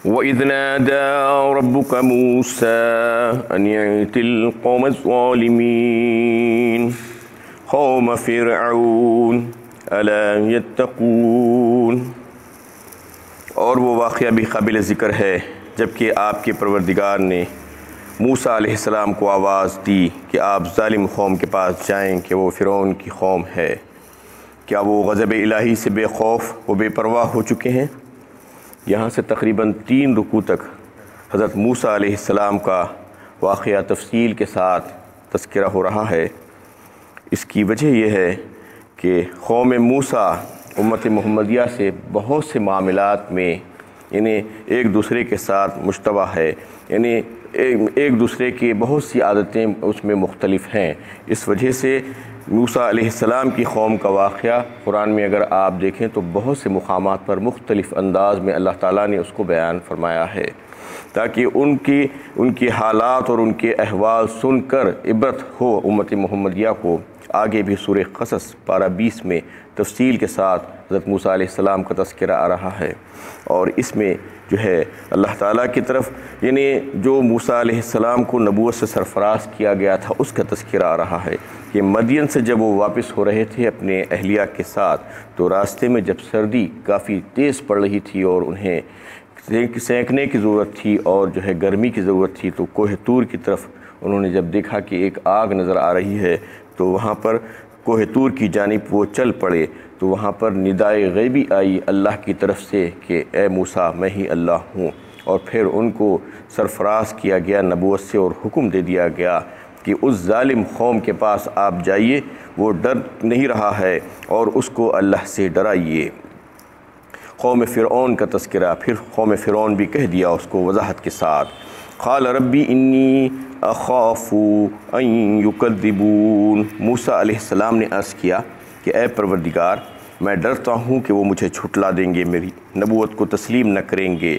وَإِذْ نَادَى رَبُّكَ مُوسَىٰ أَنِ ائْتِ الْقَوْمَ الظَّالِمِينَ قَوْمَ فِرْعَوْنَ أَلَا يَتَّقُونَ۔ اور وہ واقعہ بھی قابل ذکر ہے جبکہ آپ کے پروردگار نے موسیٰ علیہ السلام کو آواز دی کہ آپ ظالم قوم کے پاس جائیں کہ وہ فرعون کی قوم ہے۔ کیا وہ غضب الہی سے بے خوف و بے پرواہ ہو چکے ہیں؟ یہاں سے تقریباً 3 رکوع تک حضرت موسیٰ علیہ السلام کا واقعہ تفصیل کے ساتھ تذکرہ ہو رہا ہے۔ اس کی وجہ یہ ہے کہ قوم موسیٰ امت محمدیہ سے بہت سے معاملات میں ایک دوسرے کے ساتھ مشتبہ ہے، ایک دوسرے کی بہت سی عادتیں اس میں مختلف ہیں۔ اس وجہ سے موسیٰ علیہ السلام کی قوم کا واقعہ قرآن میں اگر آپ دیکھیں تو بہت سے مقامات پر مختلف انداز میں اللہ تعالیٰ نے اس کو بیان فرمایا ہے تاکہ ان کی حالات اور ان کے احوال سن کر عبرت ہو امت محمدیہ کو۔ آگے بھی سورہ قصص پارہ 20 میں تفصیل کے ساتھ حضرت موسیٰ علیہ السلام کا تذکرہ آ رہا ہے، اور اس میں جو ہے اللہ تعالیٰ کی طرف جو موسیٰ علیہ السلام کو نبوت سے سرفراز کیا گیا تھا اس کا تذکرہ آ رہا ہے کہ مدین سے جب وہ واپس ہو رہے تھے اپنے اہلیہ کے ساتھ تو راستے میں جب سردی کافی تیز پڑ رہی تھی اور انہیں سینکنے کی ضرورت تھی اور جو ہے گرمی کی ضرورت تھی، تو کوہ طور کی طرف انہوں نے جب دیکھا کہ ایک آگ نظر آ رہی ہے تو وہاں پر کوہ طور کی جانب وہ چل پڑے، تو وہاں پر ندائے غیبی آئی اللہ کی طرف سے کہ اے موسیٰ میں ہی اللہ ہوں، اور پھر ان کو سرفراز کیا گیا نبوت سے اور حکم دے دیا گیا کہ اس ظالم قوم کے پاس آپ جائیے، وہ ڈر نہیں رہا ہے اور اس کو اللہ سے ڈرائیے۔ قوم فرعون کا تذکرہ، پھر قوم فرعون بھی کہہ دیا اس کو وضاحت کے ساتھ، قال ربی انی اخاف ان یکذبون۔ موسیٰ علیہ السلام نے عرض کیا کہ اے پروردگار میں ڈرتا ہوں کہ وہ مجھے جھٹلا دیں گے، میری نبوت کو تسلیم نہ کریں گے۔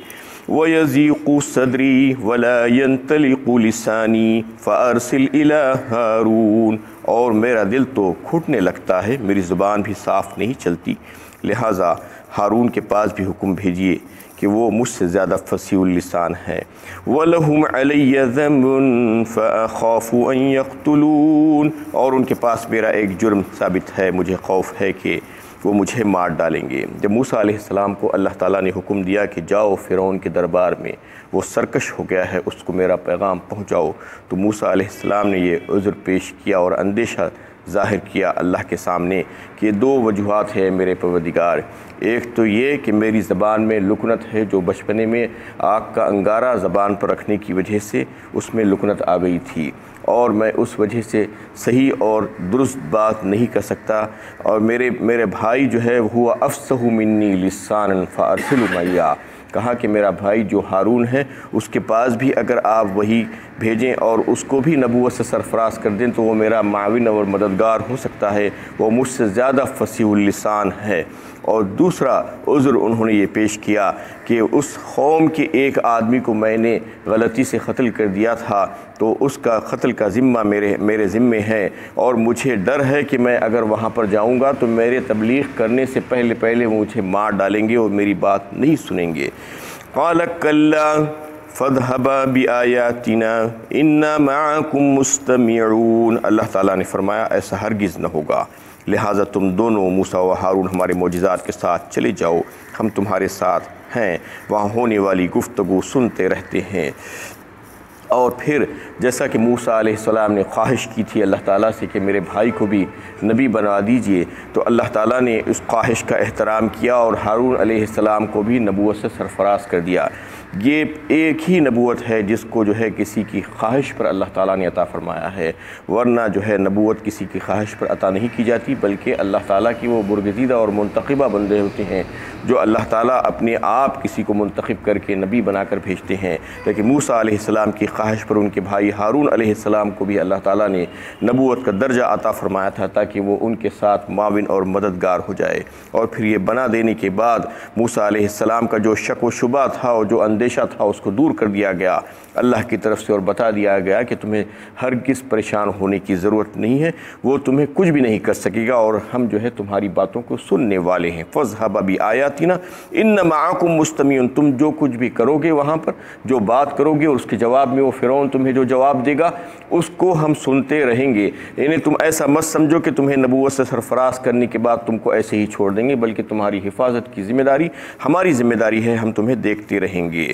وَيَضِيقُ صَدْرِي وَلَا يَنْطَلِقُ لِسَانِي فَأَرْسِلْ إِلَىٰ هَارُونَ۔ اور میرا دل تو گھٹنے لگتا ہے، میری زبان بھی صاف نہیں چلتی، لہٰذا ہارون کے پاس بھی حکم بھیجیے کہ وہ مجھ سے زیادہ فصیح اللسان ہے۔ وَلَهُمْ عَلَيَّ ذَنبٌ فَأَخَافُ أَن يَقْتُلُونَ۔ اور ان کے پاس میرا ایک جرم ثابت ہے، مجھے خوف ہے کہ وہ مجھے مار ڈالیں گے۔ جب موسیٰ علیہ السلام کو اللہ تعالیٰ نے حکم دیا کہ جاؤ فرعون کے دربار میں، وہ سرکش ہو گیا ہے، اس کو میرا پیغام پہنچاؤ، تو موسیٰ علیہ السلام نے یہ عذر پیش کیا اور اندیشہ ظاہر کیا اللہ کے سامنے کہ 2 وجوہات ہیں میرے پروردگار۔ ایک تو یہ کہ میری زبان میں لکنت ہے، جو بچپنے میں آگ کا انگارہ زبان پر رکھنے کی وجہ سے اس میں لکنت آ گئی تھی، اور میں اس وجہ سے صحیح اور درست بات نہیں کر سکتا، اور میرے بھائی جو ہے وہ افصح منی لسانا فارسل معی، کہا کہ میرا بھائی جو ہارون ہے اس کے پاس بھی اگر آپ وہی بھیجیں اور اس کو بھی نبوت سے سرفراز کر دیں تو وہ میرا معاون اور مددگار ہو سکتا ہے، وہ مجھ سے زیادہ فصیح اللسان ہے۔ اور دوسرا عذر انہوں نے یہ پیش کیا کہ اس قوم کے ایک آدمی کو میں نے غلطی سے قتل کر دیا تھا، تو اس کا قتل کا ذمہ میرے ذمے ہے، اور مجھے ڈر ہے کہ میں اگر وہاں پر جاؤں گا تو میرے تبلیغ کرنے سے پہلے وہ مجھے مار ڈالیں گے اور میری بات نہیں سنیں گے۔ قال کلا فاذهبا بآیاتنا انا معکم مستمعون۔ اللہ تعالیٰ نے فرمایا ایسا ہرگز نہ ہوگا، لہٰذا تم دونوں موسیٰ و ہارون ہمارے معجزات کے ساتھ چلے جاؤ، ہم تمہارے ساتھ ہیں، وہاں ہونے والی گفتگو سنتے رہتے ہیں۔ اور پھر جیسا کہ موسیٰ علیہ السلام نے خواہش کی تھی اللہ تعالیٰ سے کہ میرے بھائی کو بھی نبی بنا دیجئے، تو اللہ تعالیٰ نے اس خواہش کا احترام کیا اور ہارون علیہ السلام کو بھی نبوت سے سرفراز کر دیا۔ یہ ایک ہی نبوت ہے جس کو جو ہے کسی کی خواہش پر اللہ تعالیٰ نے عطا فرمایا ہے، ورنہ جو ہے نبوت کسی کی خواہش پر عطا نہیں کی جاتی، بلکہ اللہ تعالیٰ کی وہ برگزیدہ اور منتخبہ بندے ہوتے ہیں جو اللہ تعالیٰ اپنے آپ کسی کو منتخب کر کے نبی بنا کر بھیجتے ہیں۔ لیکن موسیٰ علیہ السلام کی خواہش پر ان کے بھائی ہارون علیہ السلام کو بھی اللہ تعالیٰ نے نبوت کا درجہ عطا فرمایا تھا تاکہ وہ ان کے ساتھ معاون اور مددگار ہو جائے۔ اور پھر یہ بنا دینے کے بعد موسیٰ علیہ السلام کا جو شک و شبہ تھا اور جو اندیشہ تھا اس کو دور کر دیا گیا اللہ کی طرف سے، اور بتا دیا گیا کہ تمہیں ہرگز پریشان ہونے کی ضرورت نہیں ہے، وہ تمہیں کچھ بھی نہیں کر سکے گا، اور ہم جو ہے تمہاری باتوں کو سننے والے ہیں۔ فَاذْهَبْ بِآيَاتِنَا إِنَّ مَعَكُمْ مُسْتَمِعُونَ، تم جو کچھ بھی کرو گے وہاں پر، جو بات کرو گے اور اس کے جواب میں وہ فرعون تمہیں جو جواب دے گا اس کو ہم سنتے رہیں گے۔ یعنی تم ایسا مت سمجھو کہ تمہیں نبوت سے سرفراز کرنے کے بعد تم کو ایسے ہی چھوڑ دیں گے، بلکہ تمہاری حفاظت کی ذمہ داری ہماری ذمہ داری ہے، ہم تمہیں دیکھتے رہیں گے۔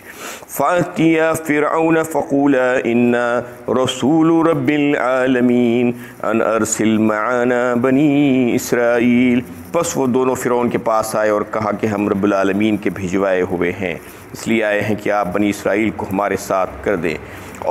فَأْتِيَا فِرْعَوْنَ فَقُولَا إِنَّا رَسُولُ رَبِّ الْعَالَمِينَ أَنْ أَرْسِلْ مَعَنَا بَنِي إِسْرَائِيلَ، پس وہ دونوں فرعون کے پاس آئے اور کہا کہ ہم رب العالمین کے بھیجوائے ہوئے ہیں، اس لیے آئے ہیں کہ آپ بنی اسرائیل کو ہمارے ساتھ کر دیں۔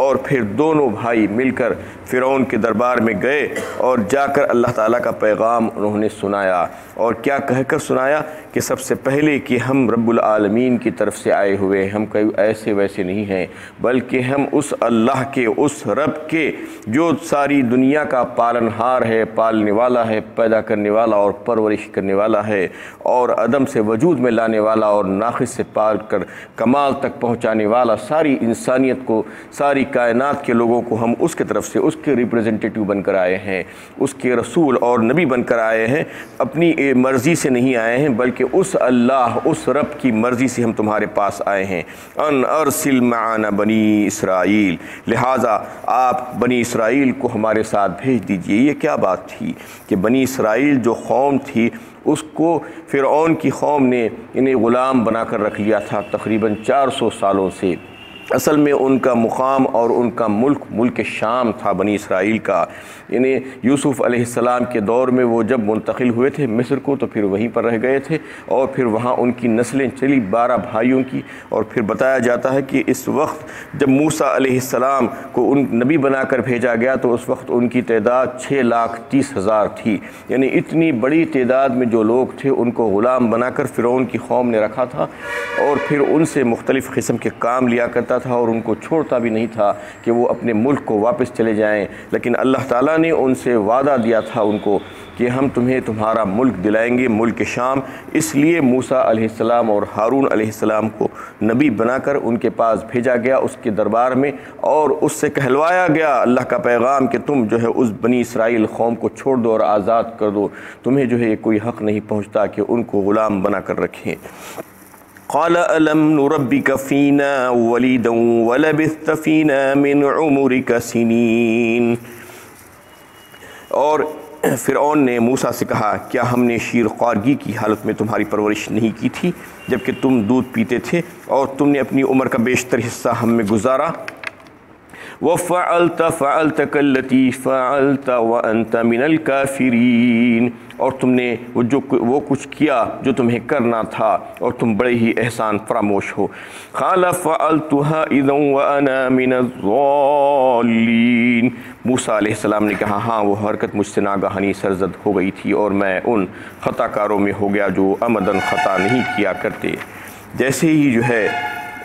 اور پھر دونوں بھائی مل کر فرعون کے دربار میں گئے اور جا کر اللہ تعالیٰ کا پیغام انہوں نے سنایا، اور کیا کہہ کر سنایا کہ سب سے پہلے کہ ہم رب العالمین کی طرف سے آئے ہوئے، ہم کوئی ایسے ویسے نہیں ہیں، بلکہ ہم اس اللہ کے، اس رب کے جو ساری دنیا کا پالنہار ہے، پالنے والا ہے، پیدا کرنے والا اور پرورش کرنے والا ہے، اور عدم سے وجود میں لانے والا اور ناقص سے پال کر کمال تک پہنچانے والا، ساری انسانیت کو، ساری کائنات کے لوگوں کو ہم اس کی طرف سے اس کے ریپریزنٹیٹیو بن کر آئے ہیں، اس کے رسول اور نبی بن کر آئے ہیں، اپنی مرضی سے نہیں آئے ہیں بلکہ اس اللہ، اس رب کی مرضی سے ہم تمہارے پاس آئے ہیں۔ ان ارسل معنا بنی اسرائیل، لہٰذا آپ بنی اسرائیل کو ہمارے ساتھ بھیج دیجئے۔ یہ کیا بات تھی کہ بنی اسرائیل جو قوم تھی اس کو فرعون کی قوم نے انہیں غلام بنا کر رکھ لیا تھا تقریباً 400 سالوں سے۔ اصل میں ان کا مقام اور ان کا ملک شام تھا بنی اسرائیل کا، یعنی یوسف علیہ السلام کے دور میں وہ جب منتقل ہوئے تھے مصر کو تو پھر وہیں پر رہ گئے تھے، اور پھر وہاں ان کی نسلیں چلی 12 بھائیوں کی، اور پھر بتایا جاتا ہے کہ اس وقت جب موسیٰ علیہ السلام کو ان نبی بنا کر بھیجا گیا تو اس وقت ان کی تعداد 6,30,000 تھی، یعنی اتنی بڑی تعداد میں جو لوگ تھے ان کو غلام بنا کر فرعون کی قوم نے رکھا تھا، اور پھر ان سے مختلف قسم کے کام لیا کرتا تھا اور ان کو چھوڑتا بھی نہیں تھا کہ وہ اپنے ملک کو واپس چلے جائیں، لیکن اللہ تعالیٰ نے ان سے وعدہ دیا تھا ان کو کہ ہم تمہیں تمہارا ملک دلائیں گے، ملک شام۔ اس لیے موسیٰ علیہ السلام اور ہارون علیہ السلام کو نبی بنا کر ان کے پاس بھیجا گیا اس کے دربار میں، اور اس سے کہلوایا گیا اللہ کا پیغام کہ تم جو ہے اس بنی اسرائیل قوم کو چھوڑ دو اور آزاد کر دو، تمہیں جو ہے یہ کوئی حق نہیں پہنچتا کہ ان کو غلام بنا کر رکھیں۔ قال ألم نربك فينا وليدا ولبثت فينا من عمرك سنين، اور فرعون نے موسیٰ سے کہا کیا ہم نے شیر خوارگی کی حالت میں تمہاری پرورش نہیں کی تھی جبکہ تم دودھ پیتے تھے، اور تم نے اپنی عمر کا بیشتر حصہ ہم میں گزارا؟ وَفَعَلْتَ فَعَلْتَكَ الَّتِي فَعَلْتَ وَأَنْتَ مِنَ الْكَافِرِينَ، اور تم نے وہ کچھ کیا جو تمہیں کرنا تھا اور تم بڑے ہی احسان فراموش ہو۔ قَالَ فَعَلْتُهَا إِذًا وَأَنَا مِنَ الضَّالِّينَ، موسیٰ علیہ السلام نے کہا ہاں وہ حرکت مجھ سے ناگہانی سرزد ہو گئی تھی اور میں ان خطا کاروں میں ہو گیا جو عمدن خطا نہیں کیا کرتے۔ جیسے ہی جو ہے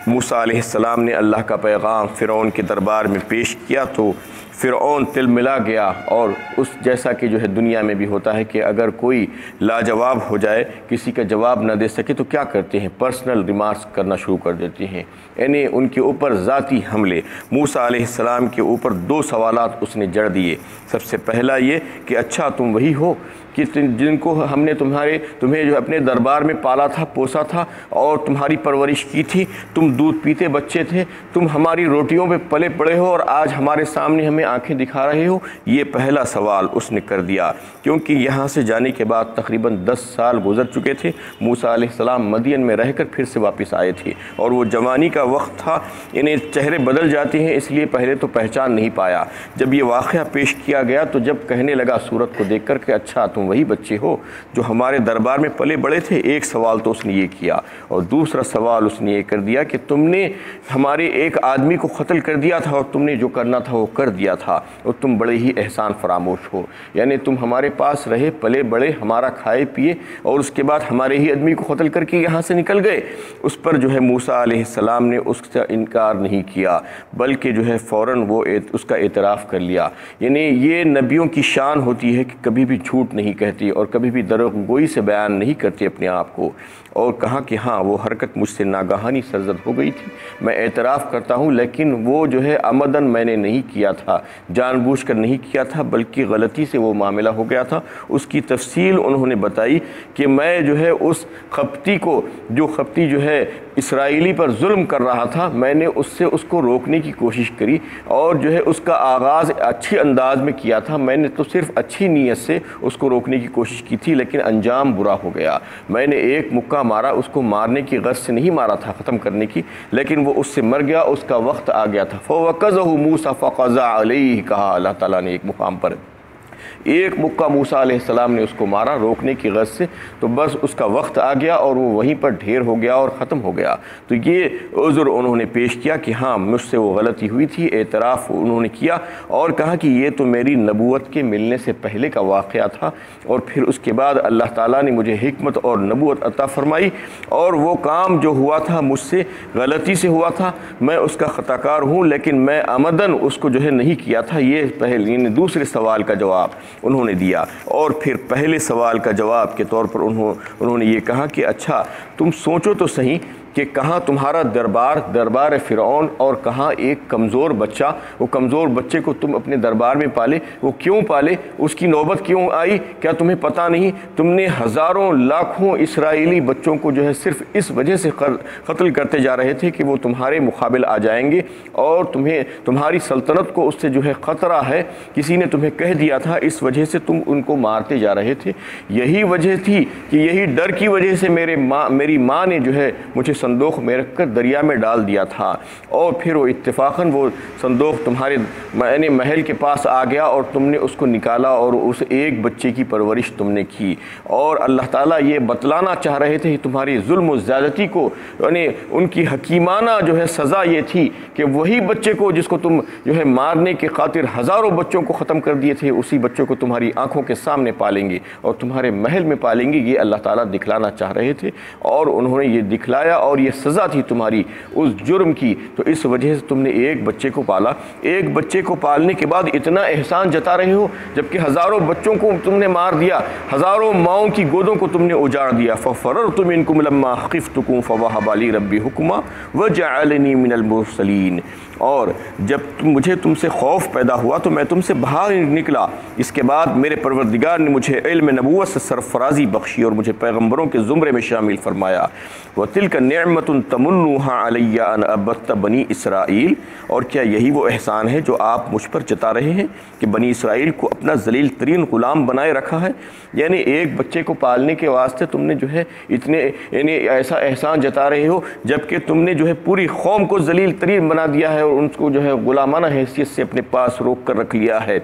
موسیٰ علیہ السلام نے اللہ کا پیغام فرعون کے دربار میں پیش کیا تو فرعون تل ملا گیا، اور اس جیسا کہ جو ہے دنیا میں بھی ہوتا ہے کہ اگر کوئی لاجواب ہو جائے، کسی کا جواب نہ دے سکے تو کیا کرتے ہیں، پرسنل ریمارکس کرنا شروع کر دیتے ہیں، یعنی ان کے اوپر ذاتی حملے۔ موسیٰ علیہ السلام کے اوپر 2 سوالات اس نے جڑ دیے۔ سب سے پہلا یہ کہ اچھا تم وہی ہو کہ جن کو ہم نے تمہیں جو اپنے دربار میں پالا تھا، پوسا تھا اور تمہاری پرورش کی تھی، تم دودھ پیتے بچے تھے، تم ہماری روٹیوں پہ پلے پڑے ہو اور آج ہمارے سامنے ہمیں آنکھیں دکھا رہے ہو؟ یہ پہلا سوال اس نے کر دیا، کیونکہ یہاں سے جانے کے بعد تقریباً 10 سال گزر چکے تھے۔ موسیٰ علیہ السلام مدین میں رہ کر پھر سے واپس آئے تھے، اور وہ جوانی کا وقت تھا، انہیں چہرے بدل جاتے ہیں، اس لیے پہلے تو پہچان نہیں پایا۔ جب یہ واقعہ پیش کیا گیا تو جب کہنے لگا صورت کو دیکھ کر کہ اچھا تم وہی بچے ہو جو ہمارے دربار میں پلے بڑے تھے، ایک سوال تو اس نے یہ کیا، اور دوسرا سوال اس نے یہ کر دیا کہ تم نے ہمارے ایک آدمی کو قتل کر دیا تھا اور تم نے جو کرنا تھا وہ کر دیا تھا اور تم بڑے ہی احسان فراموش ہو، یعنی تم ہمارے پاس رہے پلے بڑے، ہمارا کھائے پیے، اور اس کے بعد ہمارے ہی آدمی کو قتل کر کے یہاں سے نکل گئے۔ اس پر جو ہے موسیٰ علیہ السلام نے اس کا انکار نہیں کیا، بلکہ جو ہے فوراً وہ اس کا اعتراف کر لیا۔ یعنی یہ نبیوں کی شان ہوتی ہے کہ کبھی بھی جھوٹ نہیں کہتی اور کبھی بھی دروغ گوئی سے بیان نہیں کرتے اپنے آپ کو، اور کہا کہ ہاں وہ حرکت مجھ سے ناگہانی سرزد ہو گئی تھی، میں اعتراف کرتا ہوں، لیکن وہ جو ہے عمدن میں نے نہیں کیا تھا، جان بوجھ کر نہیں کیا تھا، بلکہ غلطی سے وہ معاملہ ہو گیا تھا۔ اس کی تفصیل انہوں نے بتائی کہ میں جو ہے اس خپتی کو، جو خپتی جو ہے اسرائیلی پر ظلم کر رہا تھا، میں نے اس کو روکنے کی کوشش کری، اور جو ہے اس کا آغاز اچھی انداز میں کیا تھا، میں نے تو صرف اچھی نیت سے اس کو روکنے کی کوشش کی تھی، لیکن انجام برا ہو گیا۔ میں نے ایک مکہ مارا، اس کو مارنے کی غرض سے نہیں مارا تھا، ختم کرنے کی، لیکن وہ اس سے مر گیا، اس کا وقت آ گیا تھا۔ فَوَقَذَهُ مُوسَى فَقَضَى عَلَيْهِ، کہا اللہ تعالیٰ نے ایک مقام پر، ایک مکہ موسیٰ علیہ السلام نے اس کو مارا روکنے کی غرض سے، تو بس اس کا وقت آ گیا اور وہ وہیں پر ڈھیر ہو گیا اور ختم ہو گیا۔ تو یہ عذر انہوں نے پیش کیا کہ ہاں مجھ سے وہ غلطی ہوئی تھی، اعتراف انہوں نے کیا، اور کہا کہ یہ تو میری نبوت کے ملنے سے پہلے کا واقعہ تھا، اور پھر اس کے بعد اللہ تعالیٰ نے مجھے حکمت اور نبوت عطا فرمائی، اور وہ کام جو ہوا تھا مجھ سے غلطی سے ہوا تھا، میں اس کا خطا کار ہوں، لیکن میں عمدن اس کو جو ہے نہیں کیا تھا۔ یہ پہلے دوسرے سوال کا جواب انہوں نے دیا، اور پھر پہلے سوال کا جواب کے طور پر انہوں نے یہ کہا کہ اچھا تم سوچو تو صحیح کہ کہاں تمہارا دربار فرعون، اور کہاں ایک کمزور بچہ، وہ کمزور بچے کو تم اپنے دربار میں پالے، وہ کیوں پالے، اس کی نوبت کیوں آئی، کیا تمہیں پتہ نہیں؟ تم نے ہزاروں لاکھوں اسرائیلی بچوں کو جو ہے صرف اس وجہ سے قتل کرتے جا رہے تھے کہ وہ تمہارے مقابل آ جائیں گے، اور تمہاری سلطنت کو اس سے جو ہے خطرہ ہے، کسی نے تمہیں کہہ دیا تھا، اس وجہ سے تم ان کو مارتے جا رہے تھے۔ یہی وجہ تھی کہ یہی ڈر کی وجہ سے میری ماں نے جو ہے مجھے صندوق میں رکھ کر دریا میں ڈال دیا تھا، اور پھر وہ اتفاقاً وہ صندوق تمہارے محل کے پاس آ گیا، اور تم نے اس کو نکالا، اور اس ایک بچے کی پرورش تم نے کی۔ اور اللہ تعالیٰ یہ بتلانا چاہ رہے تھے تمہاری ظلم و زیادتی کو، یعنی ان کی حکیمانہ جو ہے سزا یہ تھی کہ وہی بچے کو جس کو تم جو ہے مارنے کے خاطر ہزاروں بچوں کو ختم کر دیے تھے، اسی بچوں کو تمہاری آنکھوں کے سامنے پالیں گے اور تمہارے محل میں پالیں گے، یہ اللہ تعالیٰ دکھلانا چاہ رہے تھے، اور انہوں نے یہ دکھلایا، اور یہ سزا تھی تمہاری اس جرم کی۔ تو اس وجہ سے تم نے ایک بچے کو پالا، ایک بچے کو پالنے کے بعد اتنا احسان جتا رہے ہو، جبکہ ہزاروں بچوں کو تم نے مار دیا، ہزاروں ماؤں کی گودوں کو تم نے اجاڑ دیا۔ فَفَرَرْتُ مِنْكُمْ لَمَّا خِفْتُكُمْ فَوَهَبَ لِي رَبِّي حُكْمًا وَجَعَلَنِي مِنَ الْمُرْسَلِينَ، اور جب مجھے تم سے خوف پیدا ہوا تو میں تم سے باہر نکلا، اس کے بعد میرے پروردگار نے مجھے علم نبوت سے سرفرازی بخشی اور مجھے پیغمبروں کے زمرے میں شامل فرمایا۔ وَتِلْكَ نِعْمَةٌ تَمُنُّهَا عَلَيَّ أَنْ عَبَدتَّ بنی اسرائیل، اور کیا یہی وہ احسان ہے جو آپ مجھ پر جتا رہے ہیں کہ بنی اسرائیل کو اپنا ذلیل ترین غلام بنائے رکھا ہے؟ یعنی ایک بچے کو پالنے کے واسطے تم نے جو ہے یعنی ایسا احسان جتا رہے ہو، جبکہ تم نے جو ہے پوری قوم کو ذلیل ترین بنا دیا ہے اور ان کو جو ہے غلامانہ حیثیت سے اپنے پاس روک کر رکھ لیا ہے۔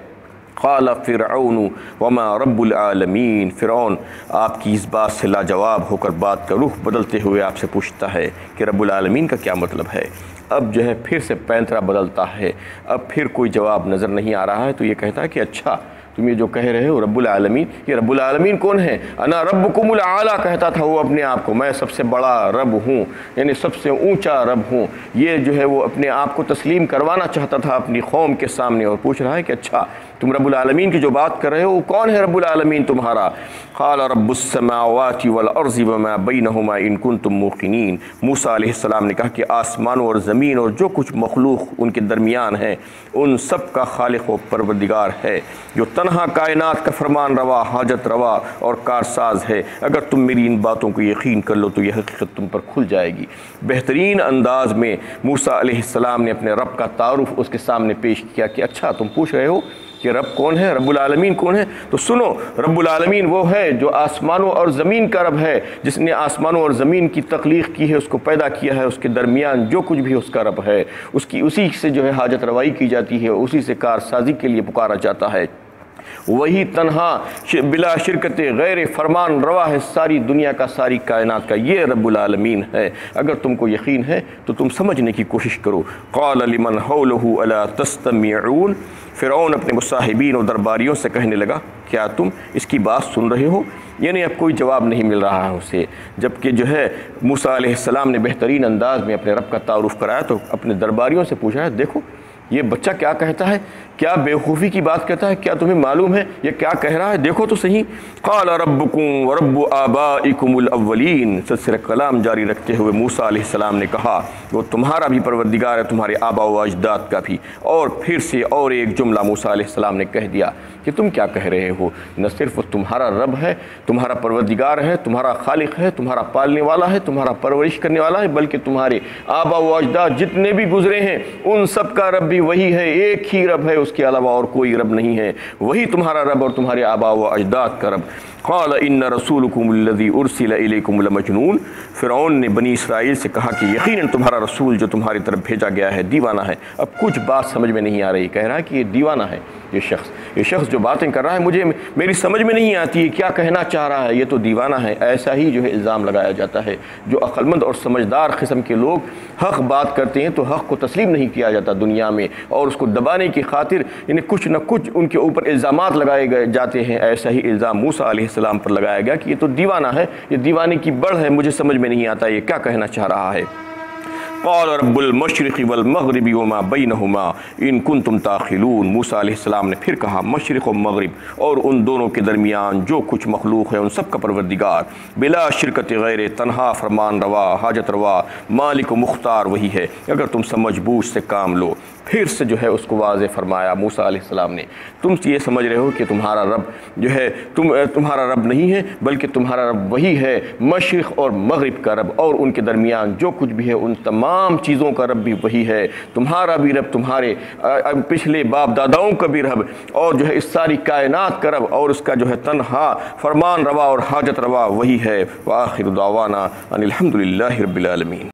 قال فرعون وما رب العالمین، فرعون آپ کی اس بات سے لاجواب ہو کر بات کا رخ بدلتے ہوئے آپ سے پوچھتا ہے کہ رب العالمین کا کیا مطلب ہے۔ اب جو ہے پھر سے پینترا بدلتا ہے، اب پھر کوئی جواب نظر نہیں آ رہا ہے، تو یہ کہتا ہے کہ اچھا تم یہ جو کہہ رہے ہو رب العالمین، یہ رب العالمین کون ہے؟ انا ربکم الاعلیٰ کہتا تھا وہ اپنے آپ کو، میں سب سے بڑا رب ہوں، یعنی سب سے اونچا رب ہوں۔ یہ جو ہے وہ اپنے آپ کو تسلیم کروانا چاہتا تھا اپنی قوم کے سامنے، اور پوچھ رہا ہے کہ اچھا تم رب العالمین کی جو بات کر رہے ہو وہ کون ہے رب العالمین تمہارا؟ قال رب السماوات والارض وما بینہما ان کنتم موقنین، موسیٰ علیہ السلام نے کہا کہ آسمانوں اور زمین اور جو کچھ مخلوق ان کے درمیان ہے ان سب کا خالق و پروردگار ہے، جو تنہا کائنات کا فرمان روا، حاجت روا اور کارساز ہے۔ اگر تم میری ان باتوں کو یقین کر لو تو یہ حقیقت تم پر کھل جائے گی۔ بہترین انداز میں موسیٰ علیہ السلام نے اپنے رب کا تعارف اس کے سامنے پیش کیا کہ اچھا تم پوچھ رہے ہو کہ رب کون ہے، رب العالمین کون ہے؟ تو سنو، رب العالمین وہ ہے جو آسمانوں اور زمین کا رب ہے، جس نے آسمانوں اور زمین کی تخلیق کی ہے، اس کو پیدا کیا ہے، اس کے درمیان جو کچھ بھی اس کا رب ہے، اسی سے جو ہے حاجت روائی کی جاتی ہے، اسی سے کارسازی کے لیے پکارا جاتا ہے۔ وہی تنہا بلا شرکت غیر فرمان روا ہے ساری دنیا کا، ساری کائنات کا، یہ رب العالمین ہے۔ اگر تم کو یقین ہے تو تم سمجھنے کی کوشش کرو۔ قال لمن حولہ الا تستمعون، فرعون اپنے مصاحبین اور درباریوں سے کہنے لگا کیا تم اس کی بات سن رہے ہو؟ یعنی اب کوئی جواب نہیں مل رہا ہے اسے، جبکہ جو ہے موسیٰ علیہ السلام نے بہترین انداز میں اپنے رب کا تعارف کرایا تو اپنے درباریوں سے پوچھا ہے دیکھو یہ بچہ کیا کہتا ہے، کیا بیوقوفی کی بات کہتا ہے، کیا تمہیں معلوم ہے یہ کیا کہہ رہا ہے، دیکھو تو صحیح۔ قال ربکم ورب آبائکم الاولین، سلسلہ کلام جاری رکھتے ہوئے موسیٰ علیہ السلام نے کہا وہ تمہارا بھی پروردگار ہے، تمہارے آبا و اجداد کا بھی۔ اور پھر سے اور ایک جملہ موسیٰ علیہ السلام نے کہہ دیا کہ تم کیا کہہ رہے ہو، نہ صرف وہ تمہارا رب ہے، تمہارا پروردگار ہے، تمہارا خالق ہے، تمہارا پالنے والا ہے، تمہارا پرورش کرنے والا ہے، بلکہ تمہارے آبا و اجداد جتنے بھی گزرے ہیں ان سب کا رب بھی وہی ہے، ایک ہی رب ہے، اس کے علاوہ اور کوئی رب نہیں ہے، وہی تمہارا رب اور تمہارے آبا و اجداد کا رب۔ قال ان رسولکم الذی ارسل الیکم لمجنون، فرعون نے بنی اسرائیل سے کہا کہ یقیناً تمہارا رسول جو تمہاری طرف بھیجا گیا ہے دیوانہ ہے۔ اب کچھ بات سمجھ میں نہیں آ رہی، کہہ رہا ہے کہ یہ دیوانہ ہے، یہ شخص جو باتیں کر رہا ہے میری سمجھ میں نہیں آتی ہے کیا کہنا چاہ رہا ہے، یہ تو دیوانہ ہے۔ ایسا ہی جو ہے الزام لگایا جاتا ہے، جو عقلمند اور سمجھدار قسم کے لوگ حق بات کرتے ہیں تو حق کو تسلیم نہیں کیا جاتا دنیا میں، اور اس کو دبانے کی خاطر انہیں کچھ نہ کچھ ان کے اوپر الزامات لگائے جاتے ہیں۔ ایسا ہی الزام موسیٰ علیہ السلام پر لگایا گیا کہ یہ تو دیوانہ ہے، یہ دیوانے کی بڑھ ہے، مجھے سمجھ میں نہیں آتا یہ کیا کہنا چاہ رہا ہے۔ قال رب المشرق والمغرب وما بینہما ان کنتم تعقلون، موسیٰ علیہ السلام نے پھر کہا مشرق و مغرب اور ان دونوں کے درمیان جو کچھ مخلوق ہے ان سب کا پروردگار، بلا شرکت غیر، تنہا فرمان روا حاجت روا مالک و مختار وہی ہے، اگر تم سمجھ بوجھ سے کام لو۔ پھر سے جو ہے اس کو واضح فرمایا موسیٰ علیہ السلام نے، تم یہ سمجھ رہے ہو کہ تمہارا رب جو ہے تمہارا رب نہیں ہے، بلکہ تمہارا رب وہی ہے مشرق اور مغرب کا رب، اور ان کے درمیان جو کچھ بھی ہے ان تمام چیزوں کا رب بھی وہی ہے، تمہارا بھی رب، تمہارے پچھلے باپ داداؤں کا بھی رب، اور جو ہے اس ساری کائنات کا رب، اور اس کا جو ہے تنہا فرمان روا اور حاجت روا وہی ہے۔ وآخر دعوانا ان الحمد للہ رب العالمین۔